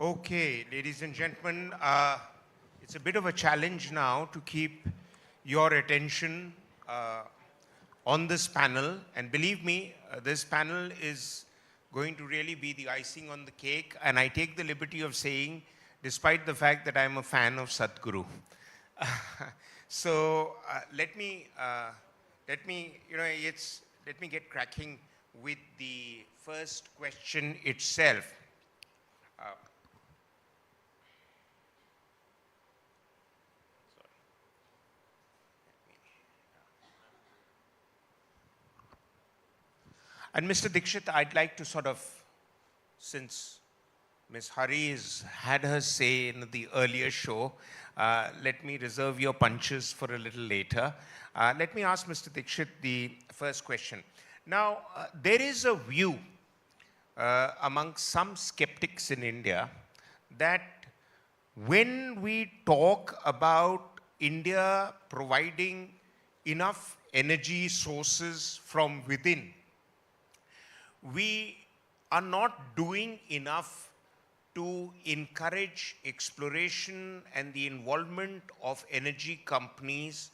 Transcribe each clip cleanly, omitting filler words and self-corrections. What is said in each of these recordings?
Okay, ladies and gentlemen, it's a bit of a challenge now to keep your attention on this panel. And believe me, this panel is going to really be the icing on the cake. And I take the liberty of saying, despite the fact that I'm a fan of Sadhguru. So let me get cracking with the first question itself. And Mr. Dixit, I'd like to sort of, since Ms. Hari has had her say in the earlier show, let me reserve your punches for a little later. Let me ask Mr. Dixit the first question. Now, there is a view among some skeptics in India that when we talk about India providing enough energy sources from within, we are not doing enough to encourage exploration and the involvement of energy companies,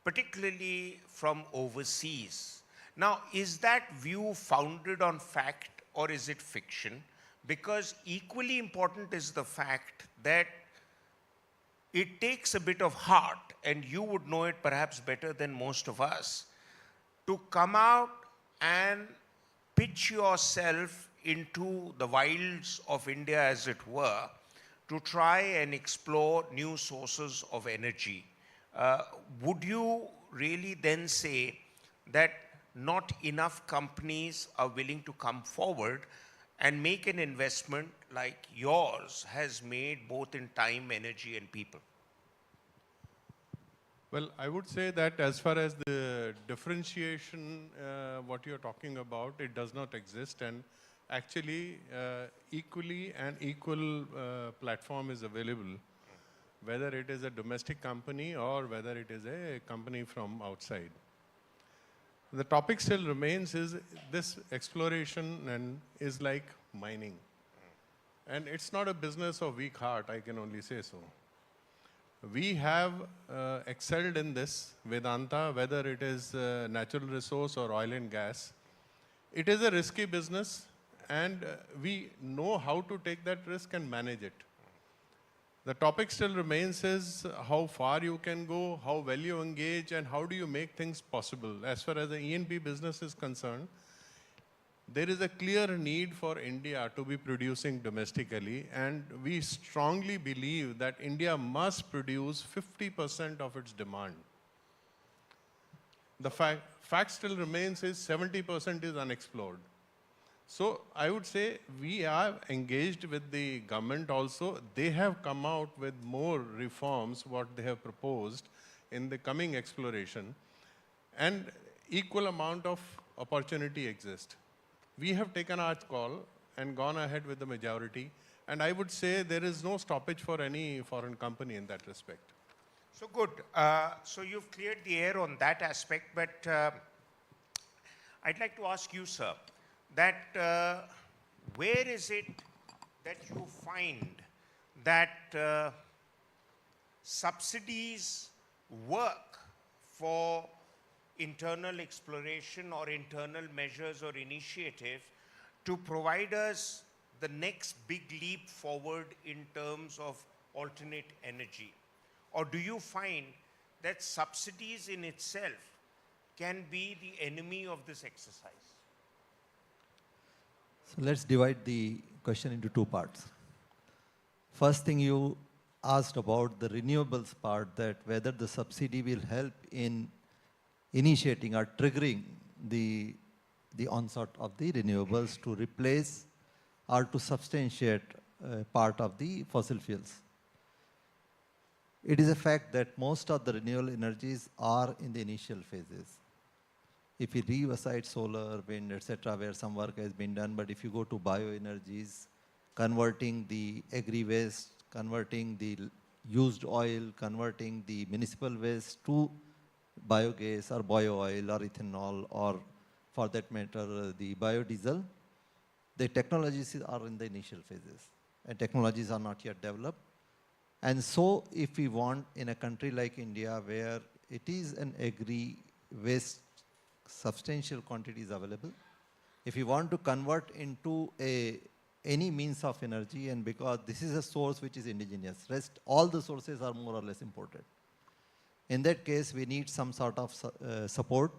particularly from overseas. Now, is that view founded on fact or is it fiction? Because equally important is the fact that it takes a bit of heart, and you would know it perhaps better than most of us, to come out and pitch yourself into the wilds of India, as it were, to try and explore new sources of energy. Would you really then say that not enough companies are willing to come forward and make an investment like yours has made, both in time, energy, and people? Well, I would say that as far as the differentiation, what you're talking about, it does not exist. And actually, equally and equal platform is available, whether it is a domestic company or whether it is a company from outside. The topic still remains is this exploration and is like mining. And it's not a business of weak heart, I can only say so. We have excelled in this, Vedanta, whether it is natural resource or oil and gas. It is a risky business, and we know how to take that risk and manage it. The topic still remains is how far you can go, how well you engage, and how do you make things possible. As far as the E&P business is concerned, there is a clear need for India to be producing domestically, and we strongly believe that India must produce 50% of its demand. The fact still remains is 70% is unexplored. So I would say we are engaged with the government also. They have come out with more reforms, what they have proposed in the coming exploration, and equal amount of opportunity exists. We have taken our call and gone ahead with the majority. And I would say there is no stoppage for any foreign company in that respect. So good. So you've cleared the air on that aspect. But I'd like to ask you, sir, that where is it that you find that subsidies work for internal exploration or internal measures or initiative to provide us the next big leap forward in terms of alternate energy? Or do you find that subsidies in itself can be the enemy of this exercise? So let's divide the question into two parts. First thing, you asked about the renewables part, that whether the subsidy will help in initiating or triggering the onset of the renewables to replace or to substantiate part of the fossil fuels. It is a fact that most of the renewable energies are in the initial phases. If we leave aside solar, wind, etc., where some work has been done, but if you go to bioenergies, converting the agri-waste, converting the used oil, converting the municipal waste to biogas or bio-oil or ethanol, or for that matter, the biodiesel, the technologies are in the initial phases. and technologies are not yet developed. And so if we want in a country like India where it is an agri waste, substantial quantities available, if you want to convert into any means of energy, and because this is a source which is indigenous, rest all the sources are more or less imported. In that case, we need some sort of support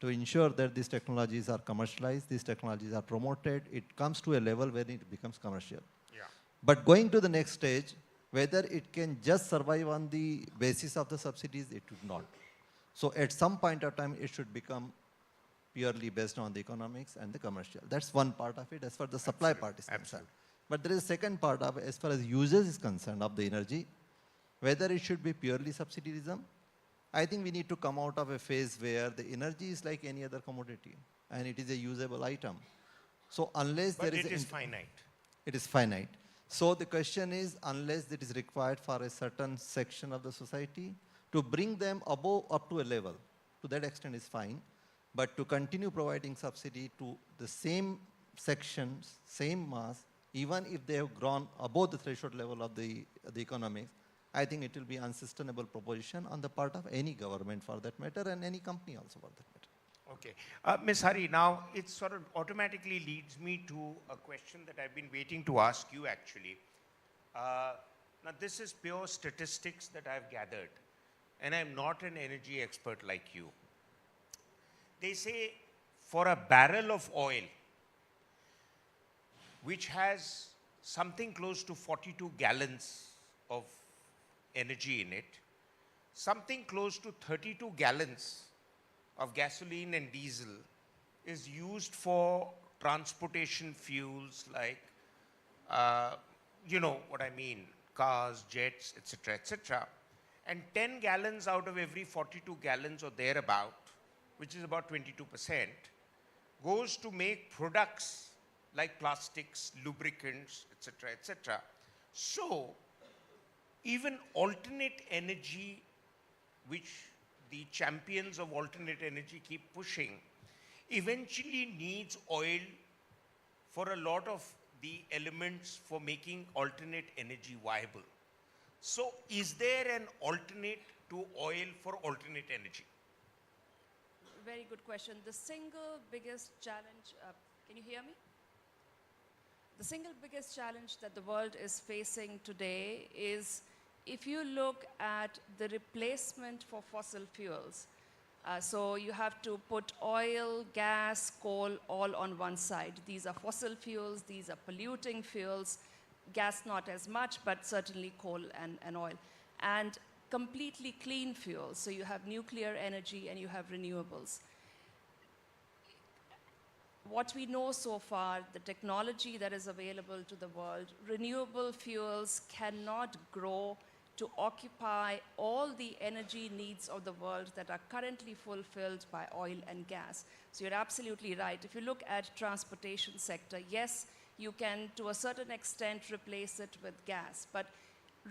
to ensure that these technologies are commercialized, these technologies are promoted, it comes to a level where it becomes commercial. Yeah. But going to the next stage, whether it can just survive on the basis of the subsidies, it would not. So at some point of time, it should become purely based on the economics and the commercial. That's one part of it as far as the supply part is concerned. But there is a second part of as far as users is concerned of the energy, whether it should be purely subsidiarism. I think we need to come out of a phase where the energy is like any other commodity and it is a usable item. So unless But there is it is finite. it is finite. So the question is, unless it is required for a certain section of the society, to bring them above up to a level, to that extent is fine. But to continue providing subsidy to the same sections, same mass, even if they have grown above the threshold level of the economics, I think it will be unsustainable proposition on the part of any government for that matter and any company also for that matter. Okay. Ms. Hari, now it sort of automatically leads me to a question that I've been waiting to ask you actually. Now this is pure statistics that I've gathered, and I'm not an energy expert like you. They say for a barrel of oil, which has something close to 42 gallons of energy in it, something close to 32 gallons of gasoline and diesel is used for transportation fuels like, you know what I mean, cars, jets, etc., etc. And 10 gallons out of every 42 gallons or thereabout, which is about 22%, goes to make products like plastics, lubricants, etc., etc. So, even alternate energy, which the champions of alternate energy keep pushing, eventually needs oil for a lot of the elements for making alternate energy viable. So, is there an alternate to oil for alternate energy? Very good question. The single biggest challenge, can you hear me? The single biggest challenge that the world is facing today is if you look at the replacement for fossil fuels. So you have to put oil, gas, coal all on one side. These are fossil fuels, these are polluting fuels, gas not as much, but certainly coal and oil. And completely clean fuels, so you have nuclear energy and you have renewables. What we know so far, the technology that is available to the world, renewable fuels cannot grow to occupy all the energy needs of the world that are currently fulfilled by oil and gas. So you're absolutely right. If you look at transportation sector, yes, you can to a certain extent replace it with gas, but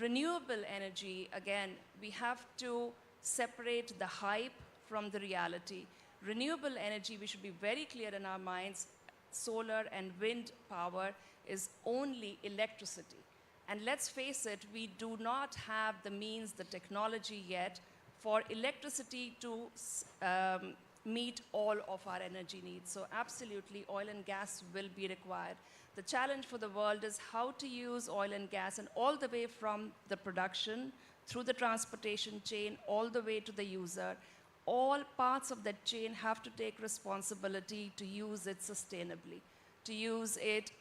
renewable energy, again, we have to separate the hype from the reality. Renewable energy, we should be very clear in our minds, solar and wind power is only electricity. And let's face it, we do not have the means, the technology yet for electricity to meet all of our energy needs. So absolutely, oil and gas will be required. The challenge for the world is how to use oil and gas, and all the way from the production, through the transportation chain, all the way to the user. All parts of that chain have to take responsibility to use it sustainably, to use it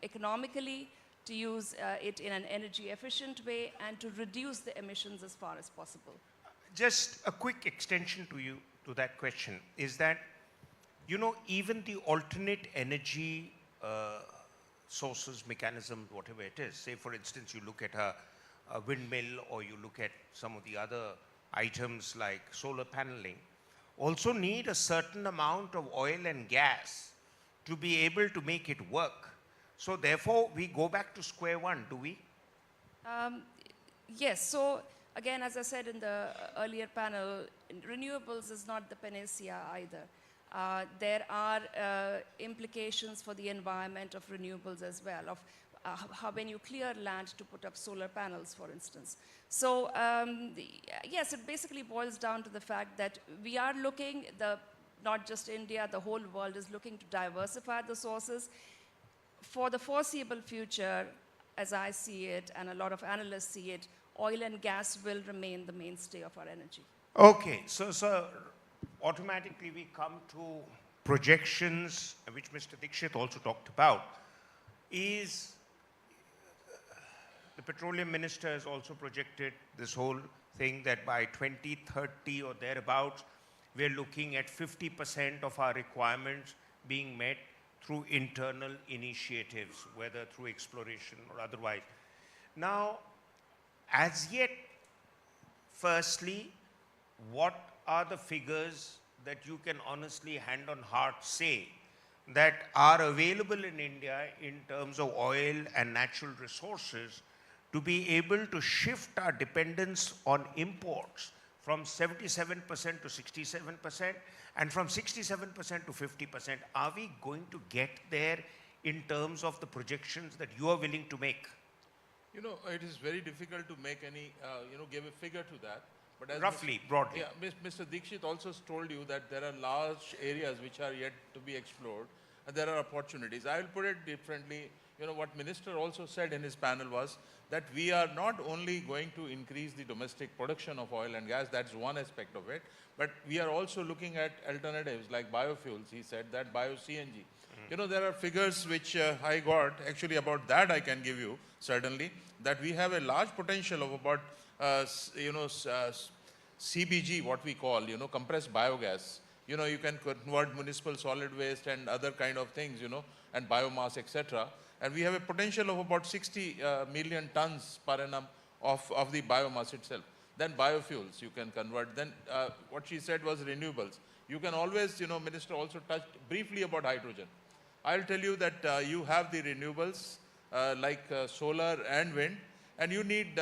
economically, to use it in an energy efficient way, and to reduce the emissions as far as possible. Just a quick extension to that question is that, you know, even the alternate energy sources, mechanisms, whatever it is, say for instance you look at a windmill or you look at some of the other items like solar paneling, also need a certain amount of oil and gas to be able to make it work. So therefore we go back to square one, do we? Yes, so again, as I said in the earlier panel, renewables is not the panacea either. There are implications for the environment of renewables as well. when you clear land to put up solar panels, for instance. So yes, it basically boils down to the fact that we are looking, not just India, the whole world is looking to diversify the sources. For the foreseeable future, as I see it, and a lot of analysts see it, oil and gas will remain the mainstay of our energy. Okay, so automatically we come to projections, which Mr. Dixit also talked about. Is the petroleum minister has also projected this whole thing that by 2030 or thereabouts, we're looking at 50% of our requirements being met through internal initiatives, whether through exploration or otherwise. Now, as yet, firstly, what are the figures that you can honestly, hand on heart, say that are available in India in terms of oil and natural resources to be able to shift our dependence on imports from 77% to 67% and from 67% to 50%? Are we going to get there in terms of the projections that you are willing to make? You know, it is very difficult to make any, give a figure to that. But as Roughly, broadly. Yeah, Mr. Dixit also told you that there are large areas which are yet to be explored, and there are opportunities. I will put it differently. You know, what Minister also said in his panel was that we are not only going to increase the domestic production of oil and gas, that's one aspect of it, but we are also looking at alternatives like biofuels. He said that bio-CNG. You know, there are figures which I got, actually about that I can give you, certainly, that we have a large potential of about, CBG, what we call, compressed biogas. You know, you can convert municipal solid waste and other kind of things, and biomass, etc. And we have a potential of about 60 million tons per annum of the biomass itself. Then biofuels you can convert. Then what she said was renewables. You can always, Minister also touched briefly about hydrogen. I'll tell you that you have the renewables like solar and wind, and you need,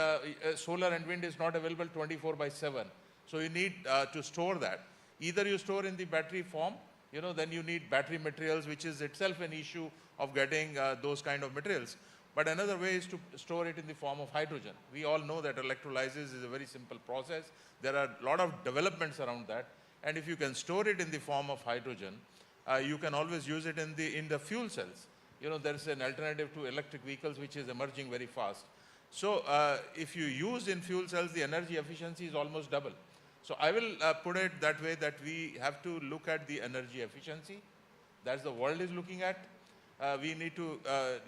solar and wind is not available 24/7. So you need to store that. Either you store in the battery form, then you need battery materials, which is itself an issue of getting those kind of materials. But another way is to store it in the form of hydrogen. We all know that electrolysis is a very simple process. There are a lot of developments around that. And if you can store it in the form of hydrogen, you can always use it in the fuel cells. There's an alternative to electric vehicles which is emerging very fast. So if you use in fuel cells, the energy efficiency is almost double. So I will put it that way, that we have to look at the energy efficiency. That's the world is looking at. We need to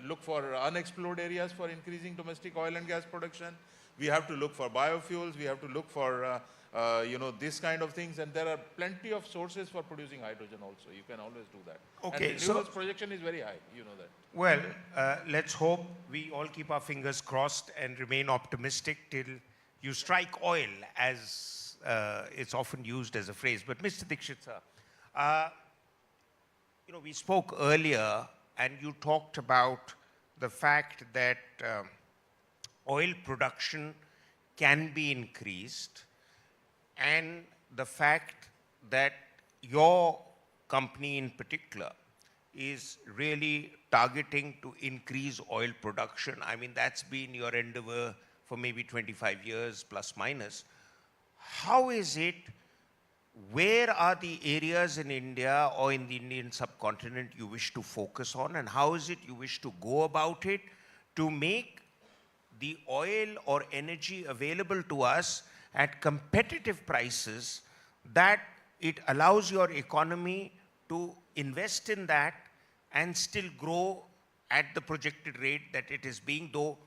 look for unexplored areas for increasing domestic oil and gas production. We have to look for biofuels. We have to look for, this kind of things. And there are plenty of sources for producing hydrogen also. You can always do that. Okay, and renewables projection is very high, you know that. Well, let's hope we all keep our fingers crossed and remain optimistic till you strike oil, as it's often used as a phrase. But Mr. Dixit, sir, we spoke earlier and you talked about the fact that oil production can be increased, and the fact that your company in particular is really targeting to increase oil production. I mean, that's been your endeavor for maybe 25 years, plus minus. How is it, where are the areas in India or in the Indian subcontinent you wish to focus on, and how is it you wish to go about it to make the oil or energy available to us at competitive prices that it allows your economy to invest in that and still grow at the projected rate that it is being, though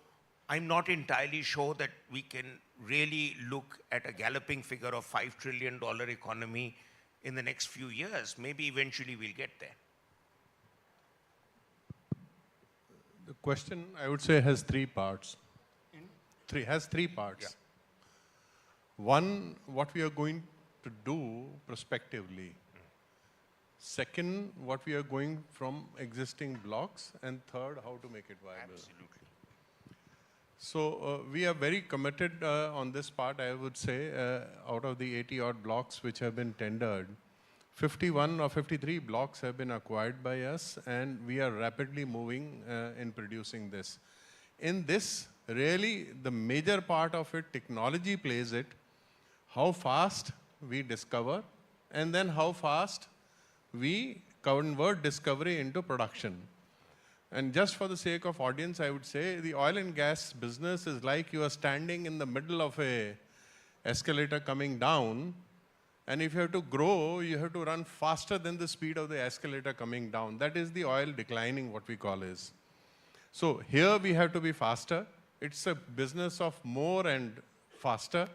I'm not entirely sure that we can really look at a galloping figure of $5 trillion economy in the next few years. Maybe eventually we'll get there. The question, I would say, has three parts. Has three parts. Yeah. One, what we are going to do prospectively. Second, what we are going from existing blocks. And third, how to make it viable. Absolutely. So we are very committed on this part, I would say. Out of the 80 odd blocks which have been tendered, 51 or 53 blocks have been acquired by us, and we are rapidly moving in producing this. In this, really, the major part of it, technology plays it, how fast we discover, and then how fast we convert discovery into production. And just for the sake of audience, I would say the oil and gas business is like you are standing in the middle of a escalator coming down, and if you have to grow, you have to run faster than the speed of the escalator coming down. That is the oil declining, what we call is. So here we have to be faster. It's a business of more and faster.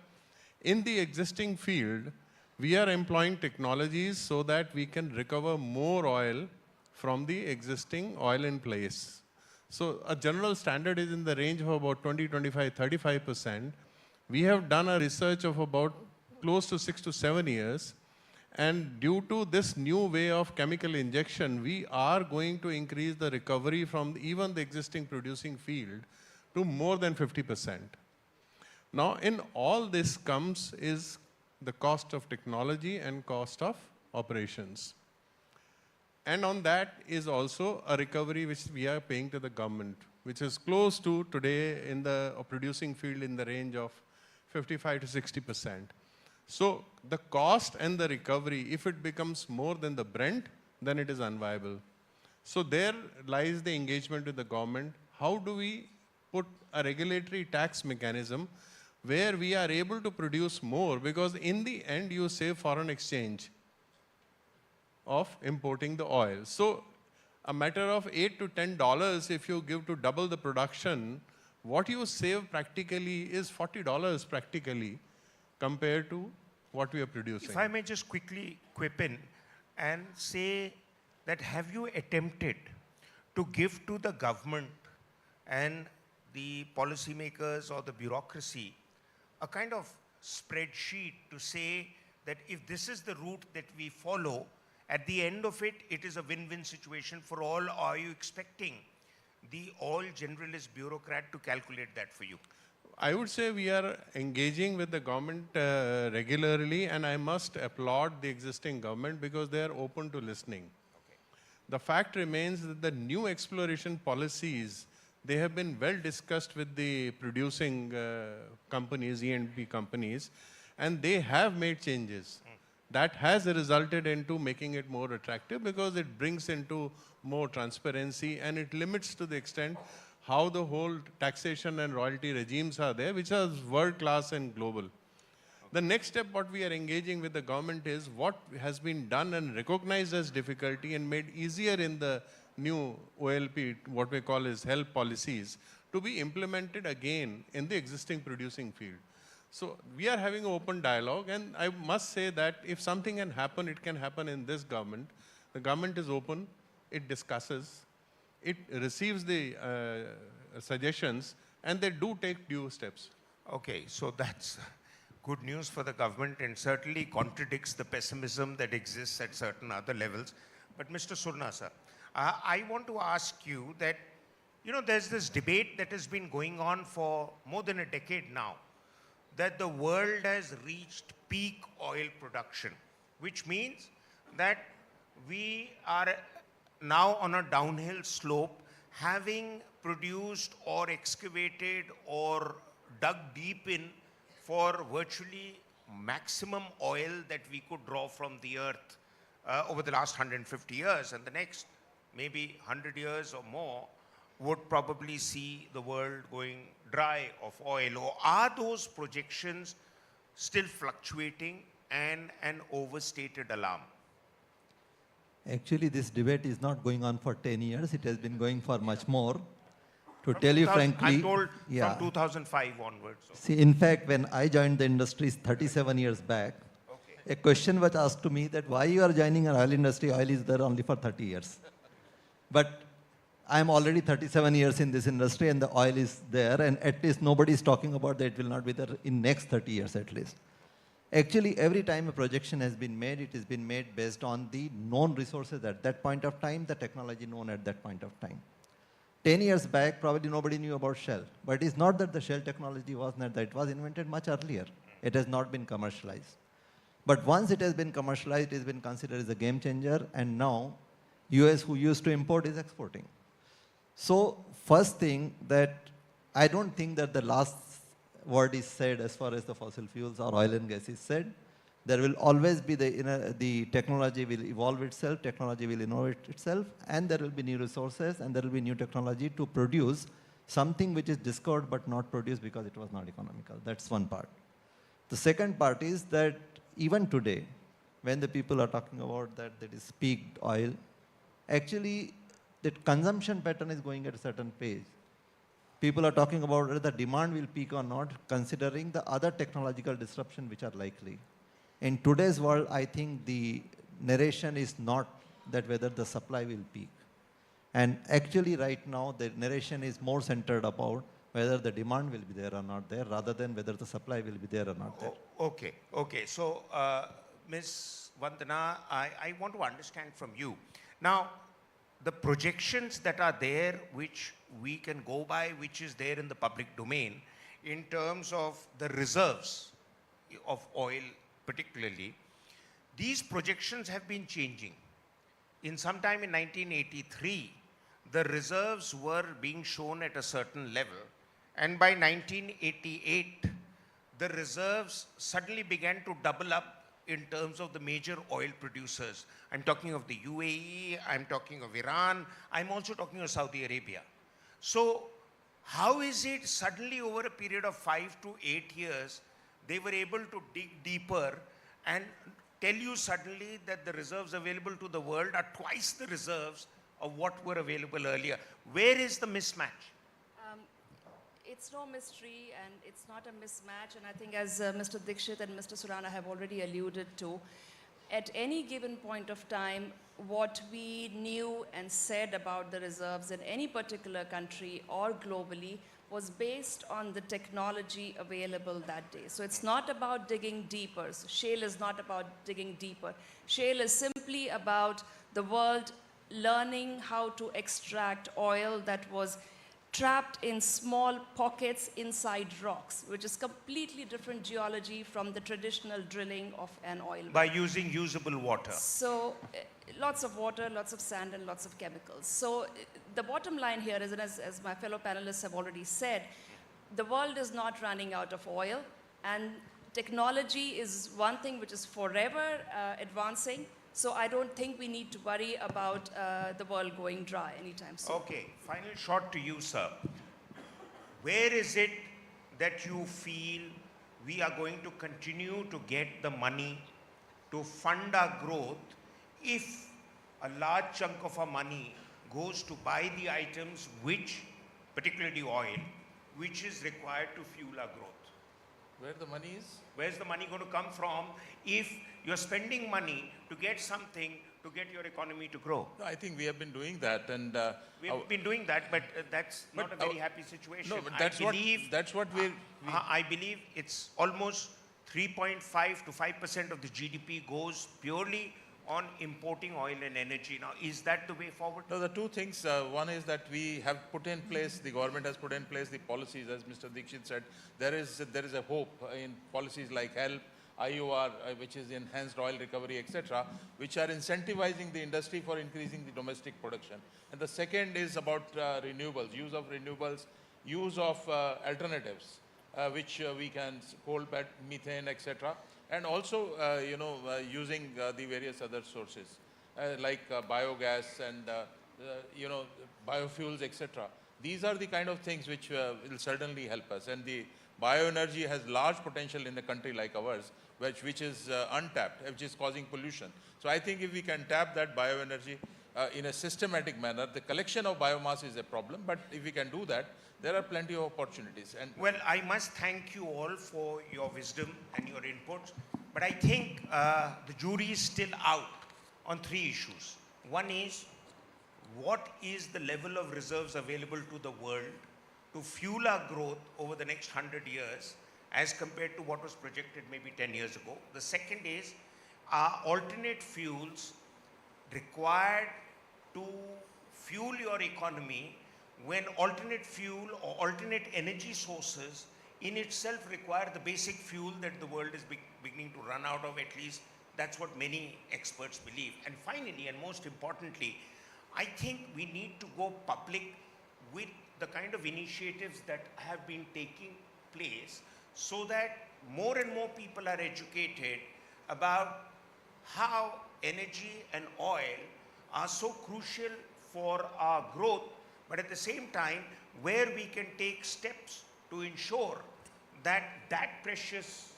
In the existing field, we are employing technologies so that we can recover more oil from the existing oil in place. So a general standard is in the range of about 20, 25, 35%. We have done a research of about close to 6 to 7 years. And due to this new way of chemical injection, we are going to increase the recovery from even the existing producing field to more than 50%. Now, in all this comes is the cost of technology and cost of operations. And on that is also a recovery which we are paying to the government, which is close to today in the producing field in the range of 55 to 60%. So the cost and the recovery, if it becomes more than the Brent, then it is unviable. So there lies the engagement with the government. How do we put a regulatory tax mechanism where we are able to produce more? Because in the end, you save foreign exchange of importing the oil. So a matter of $8 to $10, if you give to double the production, what you save practically is $40 practically compared to what we are producing. If I may just quickly quip in and say that have you attempted to give to the government and the policymakers or the bureaucracy a kind of spreadsheet to say that if this is the route that we follow, at the end of it, it is a win-win situation for all? Are you expecting the oil generalist bureaucrat to calculate that for you? I would say we are engaging with the government regularly, and I must applaud the existing government because they are open to listening. Okay. The fact remains that the new exploration policies, they have been well discussed with the producing companies, E&P companies, and they have made changes. That has resulted into making it more attractive because it brings into more transparency and it limits to the extent how the whole taxation and royalty regimes are there, which are world-class and global. The next step, what we are engaging with the government is what has been done and recognized as difficulty and made easier in the new OLP, what we call as health policies, to be implemented again in the existing producing field. So we are having an open dialogue, and I must say that if something can happen, it can happen in this government. The government is open, it discusses, it receives the suggestions, and they do take due steps. Okay, so that's good news for the government and certainly contradicts the pessimism that exists at certain other levels. But Mr. Surana, sir, I want to ask you that, you know, there's this debate that has been going on for more than a decade now, that the world has reached peak oil production, which means that we are now on a downhill slope, having produced or excavated or dug deep in for virtually maximum oil that we could draw from the earth over the last 150 years, and the next maybe 100 years or more would probably see the world going dry of oil. Or are those projections still fluctuating and an overstated alarm? Actually, this debate is not going on for 10 years. It has been going for much more. To tell you frankly, I'm told from 2005 onwards. So. See, in fact, when I joined the industry 37 years back, a question was asked to me that why you are joining an oil industry, oil is there only for 30 years. But I'm already 37 years in this industry and the oil is there, and at least nobody is talking about that it will not be there in next 30 years at least. Actually, every time a projection has been made, it has been made based on the known resources at that point of time, the technology known at that point of time. 10 years back, probably nobody knew about Shell. But it's not that the Shell technology was not that. It was invented much earlier. It has not been commercialized. But once it has been commercialized, it has been considered as a game changer, and now US, who used to import, is exporting. So first thing that I don't think that the last word is said as far as the fossil fuels or oil and gas is said. There will always be the technology will evolve itself, technology will innovate itself, and there will be new resources and there will be new technology to produce something which is discovered but not produced because it was not economical. That's one part. The second part is that even today, when the people are talking about that is peaked oil, actually the consumption pattern is going at a certain pace. People are talking about whether the demand will peak or not, considering the other technological disruption which are likely. In today's world, I think the narration is not that whether the supply will peak. And actually right now, the narration is more centered about whether the demand will be there or not there, rather than whether the supply will be there or not there. Okay, okay. So, Ms. Vandana, I want to understand from you. Now, the projections that are there, which we can go by, which is there in the public domain, in terms of the reserves of oil particularly, these projections have been changing. In some time in 1983, the reserves were being shown at a certain level, and by 1988, the reserves suddenly began to double up in terms of the major oil producers. I'm talking of the UAE, I'm talking of Iran, I'm also talking of Saudi Arabia. So how is it suddenly over a period of 5 to 8 years, they were able to dig deeper and tell you suddenly that the reserves available to the world are twice the reserves of what were available earlier? Where is the mismatch? It's no mystery and it's not a mismatch, and I think as Mr. Dixit and Mr. Surana have already alluded to, at any given point of time, what we knew and said about the reserves in any particular country or globally was based on the technology available that day. So it's not about digging deeper. So shale is not about digging deeper. Shale is simply about the world learning how to extract oil that was trapped in small pockets inside rocks, which is completely different geology from the traditional drilling of an oil well. By using usable water. So lots of water, lots of sand, and lots of chemicals. So the bottom line here is, and as my fellow panelists have already said, the world is not running out of oil, and technology is one thing which is forever advancing. So I don't think we need to worry about the world going dry anytime soon. Okay, final shot to you, sir. Where is it that you feel we are going to continue to get the money to fund our growth if a large chunk of our money goes to buy the items which, particularly oil, which is required to fuel our growth? Where the money is? Where's the money going to come from if you're spending money to get something to get your economy to grow? No, I think we have been doing that, and We've been doing that, but that's not but a very our- happy situation. no, but that's what I believe it's almost 3.5 to 5% of the GDP goes purely on importing oil and energy. Now, is that the way forward? No, the two things, one is that we have put in place, the government has put in place the policies, as Mr. Dixit said. There is a hope in policies like HELP, IOR, which is Enhanced Oil Recovery, etc., which are incentivizing the industry for increasing the domestic production. And the second is about renewables, use of alternatives, which we can coal, methane, etc., and also, using the various other sources like biogas and, biofuels, etc. These are the kind of things which will certainly help us. And the bioenergy has large potential in a country like ours, which is untapped, which is causing pollution. So I think if we can tap that bioenergy in a systematic manner, the collection of biomass is a problem, but if we can do that, there are plenty of opportunities. And Well, I must thank you all for your wisdom and your inputs, but I think the jury is still out on 3 issues. One is, what is the level of reserves available to the world to fuel our growth over the next 100 years as compared to what was projected maybe 10 years ago? The second is, are alternate fuels required to fuel your economy when alternate fuel or alternate energy sources in itself require the basic fuel that the world is beginning to run out of? At least that's what many experts believe. And finally, and most importantly, I think we need to go public with the kind of initiatives that have been taking place so that more and more people are educated about how energy and oil are so crucial for our growth, but at the same time, where we can take steps to ensure that that precious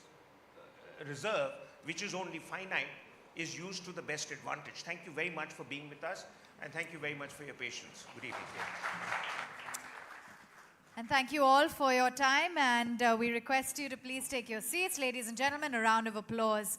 reserve, which is only finite, is used to the best advantage. Thank you very much for being with us, and thank you very much for your patience. Good evening. And thank you all for your time, and we request you to please take your seats. Ladies and gentlemen, a round of applause